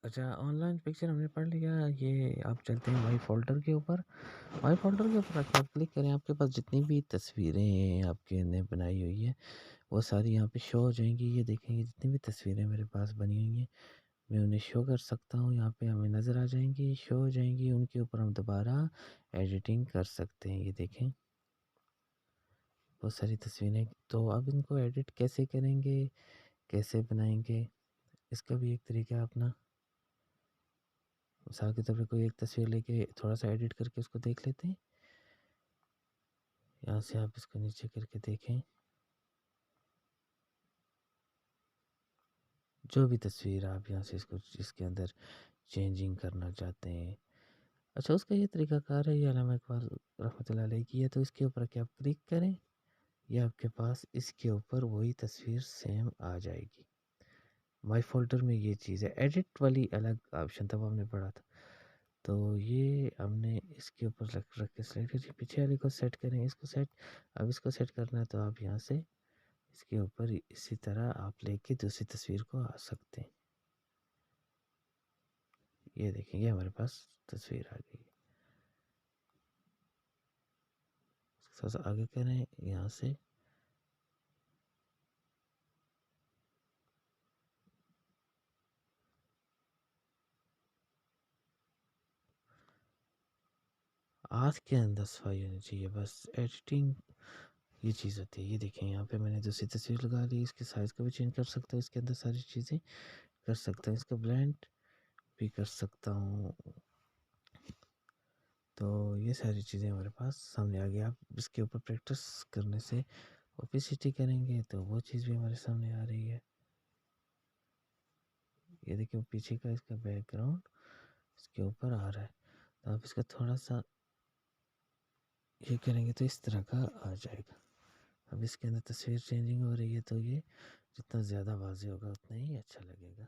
اچھا، on line picture ہم نے پڑھ لیا، یہ آپ چلتے ہیں مائی فولڈر کے اوپر۔ مائی فولڈر کے اوپر آپ کلک کریں، آپ کے پاس جتنی بھی تصویریں آپ کے نے بنائی ہوئی ہیں وہ ساری یہاں پہ شو ہو جائیں گی۔ یہ دیکھیں گے جتنی بھی تصویریں میرے پاس بنی ہوئی ہیں میں انہیں شو کر سکتا ہوں، یہاں پہ ہمیں نظر آ جائیں گی، شو ہو جائیں گی، ان کے اوپر ہم دوبارہ ایڈیٹنگ کر سکتے ہیں۔ یہ دیکھیں بہت ساری تصویریں، تو اب ان کو ایڈٹ کیسے کریں گے، کیسے بنائیں گے، اس کا بھی ایک طریقہ اپنا۔ مثال کے طور پہ کوئی ایک تصویر لے کے تھوڑا سا ایڈٹ کر کے اس کو دیکھ لیتے ہیں۔ یہاں سے آپ اس کو نیچے کر کے دیکھیں، جو بھی تصویر آپ یہاں سے اس کے اندر چینجنگ کرنا چاہتے ہیں۔ اچھا، اس کا یہ طریقہ کار ہے، یہ علامہ اقبال رحمۃ اللہ علیہ کی ہے، تو اس کے اوپر کہ آپ کلک کریں یہ آپ کے پاس اس کے اوپر وہی تصویر سیم آ جائے گی۔ مائی فولڈر میں یہ چیز ہے، ایڈٹ والی الگ آپشن تب ہم نے پڑھا تھا، تو یہ ہم نے اس کے اوپر رکھ کے سلیکٹ کر پیچھے والے کو سیٹ کریں، اس کو سیٹ، اب اس کو سیٹ کرنا ہے تو آپ یہاں سے اس کے اوپر اسی طرح آپ لے کے دوسری تصویر کو آ سکتے ہیں۔ یہ دیکھیں یہ ہمارے پاس تصویر آ گئی، تھوڑا سا آگے کریں یہاں سے، آج کے اندر صفائی ہونی چاہیے، بس ایڈیٹنگ یہ چیز ہوتی ہے۔ یہ دیکھیں یہاں پہ میں نے دوسری تصویر لگا لی، اس کے سائز کو بھی چینج کر سکتا ہوں، اس کے اندر ساری چیزیں کر سکتا ہوں، اس کا بلینڈ بھی کر سکتا ہوں، تو یہ ساری چیزیں ہمارے پاس سامنے آ گئی۔ آپ اس کے اوپر پریکٹس کرنے سے اوپیسٹی کریں گے تو وہ چیز بھی ہمارے سامنے آ رہی ہے۔ یہ دیکھیں پیچھے کا اس کا بیک گراؤنڈ اس کے اوپر آ رہا ہے، تو آپ اس کا تھوڑا سا یہ کریں گے تو اس طرح کا آ جائے گا۔ اب اس کے اندر تصویر چینجنگ ہو رہی ہے، تو یہ جتنا زیادہ واضح ہوگا اتنا ہی اچھا لگے گا۔